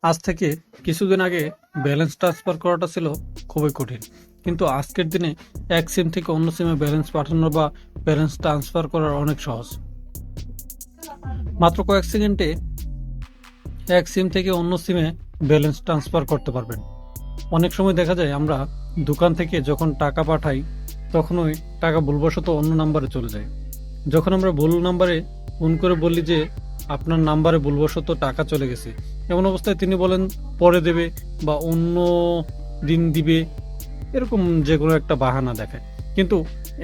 আজ থেকে কিছুদিন আগে ব্যালেন্স ট্রান্সফার করাটা ছিল খুবই কঠিন, কিন্তু আজকের দিনে এক সিম থেকে অন্য সিমে ব্যালেন্স পাঠানো বা ব্যালেন্স ট্রান্সফার করার অনেক সহজ। মাত্র কয়েক সেকেন্ডে এক সিম থেকে অন্য সিমে ব্যালেন্স ট্রান্সফার করতে পারবেন। অনেক সময় দেখা যায় আমরা দোকান থেকে যখন টাকা পাঠাই তখন ওই টাকা ভুলবশত অন্য নাম্বারে চলে যায়। যখন আমরা ভুল নাম্বারে ফোন করে বলি যে আপনার নাম্বারে ভুলবশত টাকা চলে গেছে, এমন অবস্থায় তিনি বলেন পরে দেবে বা অন্য দিন দিবে, এরকম যে কোনো একটা বাহানা দেখায়। কিন্তু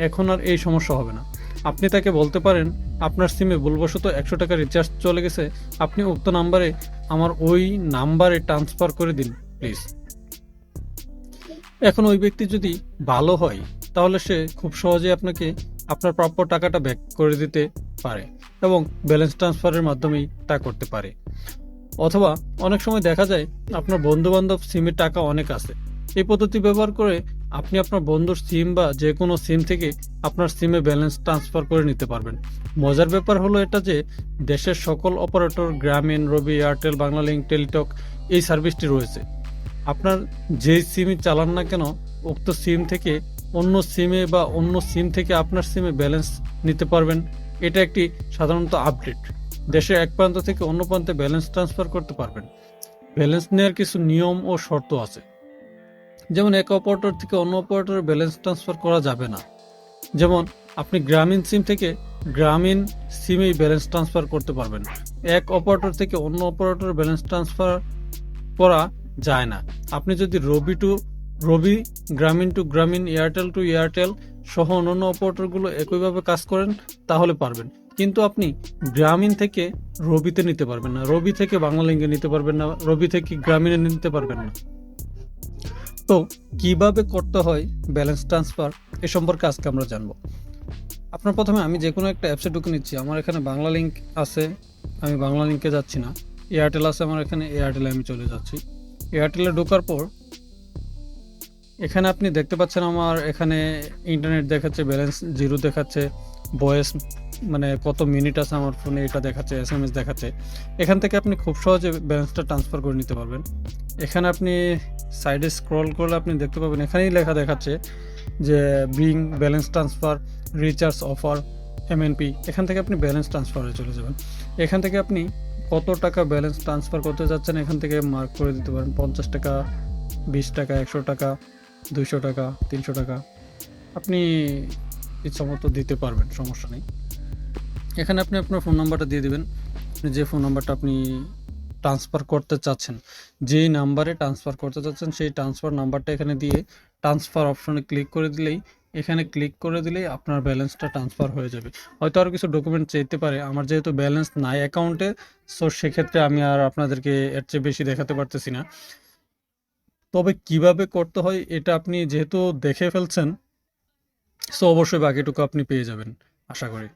এখন আর এই সমস্যা হবে না। আপনি তাকে বলতে পারেন আপনার সিমে ভুলবশত 100 টাকা রিচার্জ চলে গেছে, আপনি উক্ত নাম্বারে আমার ওই নাম্বারে ট্রান্সফার করে দিন প্লিজ। এখন ওই ব্যক্তি যদি ভালো হয় তাহলে সে খুব সহজে আপনাকে আপনার প্রাপ্য টাকাটা ব্যাক করে দিতে পারে এবং ব্যালেন্স ট্রান্সফারের মাধ্যমেই তা করতে পারে। অথবা অনেক সময় দেখা যায় আপনার বন্ধু বান্ধব সিমের টাকা অনেক আছে, এই পদ্ধতি ব্যবহার করে আপনি আপনার বন্ধুর সিম বা যে কোনো সিম থেকে আপনার সিমে ব্যালেন্স ট্রান্সফার করে নিতে পারবেন। মজার ব্যাপার হলো এটা যে দেশের সকল অপারেটর, গ্রামীণ, রবি, এয়ারটেল, বাংলালিংক, টেলিটক, এই সার্ভিসটি রয়েছে। আপনার যে সিমই চালান না কেন উক্ত সিম থেকে অন্য সিমে বা অন্য সিম থেকে আপনার সিমে ব্যালেন্স নিতে পারবেন। এটা একটি সাধারণত আপডেট। দেশের এক প্রান্ত থেকে অন্য প্রান্তে ব্যালেন্স ট্রান্সফার করতে পারবেন। ব্যালেন্স নেওয়ার কিছু নিয়ম ও শর্ত আছে, যেমন এক অপারেটর থেকে অন্য অপারেটরে ব্যালেন্স ট্রান্সফার করা যাবে না। যেমন আপনি গ্রামীণ সিম থেকে গ্রামীণ সিমেই ব্যালেন্স ট্রান্সফার করতে পারবেন। এক অপারেটর থেকে অন্য অপারেটরে ব্যালেন্স ট্রান্সফার করা যায় না। আপনি যদি রবি টু রবি, গ্রামীণ টু গ্রামীণ, এয়ারটেল টু এয়ারটেল সহ অন্যান্য অপারেটরগুলো একইভাবে কাজ করেন তাহলে পারবেন। কিন্তু আপনি গ্রামীণ থেকে রবিতে নিতে পারবেন না, রবি থেকে বাংলালিংকে নিতে পারবেন না, রবি থেকে গ্রামীণে নিতে পারবেন না। তো কিভাবে করতে হয় ব্যালেন্স ট্রান্সফার এ সম্পর্কে আজকে আমরা জানবো। আপনার প্রথমে আমি যে কোনো একটা অ্যাপসে ঢুকে নিচ্ছি। আমার এখানে বাংলালিংক আছে, আমি বাংলালিংকে যাচ্ছি না। এয়ারটেল আছে আমার এখানে, এয়ারটেলে আমি চলে যাচ্ছি। এয়ারটেলে ঢোকার পর এখানে আপনি দেখতে পাচ্ছেন আমার এখানে ইন্টারনেট দেখাচ্ছে, ব্যালেন্স জিরো দেখাচ্ছে, ভয়েস মানে কত মিনিট আছে আমার ফোনে এটা দেখাচ্ছে, এসএমএস দেখাচ্ছে। এখান থেকে আপনি খুব সহজে ব্যালেন্সটা ট্রান্সফার করে নিতে পারবেন। এখানে আপনি সাইডে স্ক্রল করলে আপনি দেখতে পাবেন এখানেই লেখা দেখাচ্ছে যে being balance transfer, recharge offer, MNP. এখান থেকে আপনি ব্যালেন্স ট্রান্সফারে চলে যাবেন। এখান থেকে আপনি কত টাকা ব্যালেন্স ট্রান্সফার করতে যাচ্ছেন এখান থেকে মার্ক করে দিতে পারেন। 50 টাকা, 20 টাকা, 100 টাকা, 200 টাকা, 300 টাকা আপনি ইচ্ছামতো দিতে পারবেন, সমস্যা নেই। এখানে আপনি আপনার ফোন নাম্বারটা দিয়ে দিবেন। যে ফোন নাম্বারটা আপনি ট্রান্সফার করতে চাচ্ছেন, যেই নাম্বারে ট্রান্সফার করতে চাচ্ছেন সেই ট্রান্সফার নাম্বারটা এখানে দিয়ে ট্রান্সফার অপশনে ক্লিক করে দিলেই আপনার ব্যালেন্সটা ট্রান্সফার হয়ে যাবে। হয়তো আরও কিছু ডকুমেন্ট চাইতে পারে, আমার যেহেতু ব্যালেন্স নাই অ্যাকাউন্টে, সো সেক্ষেত্রে আমি আর আপনাদেরকে এর চেয়ে বেশি দেখাতে পারতেছি না। তবে কিভাবে করতে হয় এটা আপনি যেহেতু দেখে ফেলছেন, সো অবশ্যই বাকিটুকু আপনি পেয়ে যাবেন আশা করি।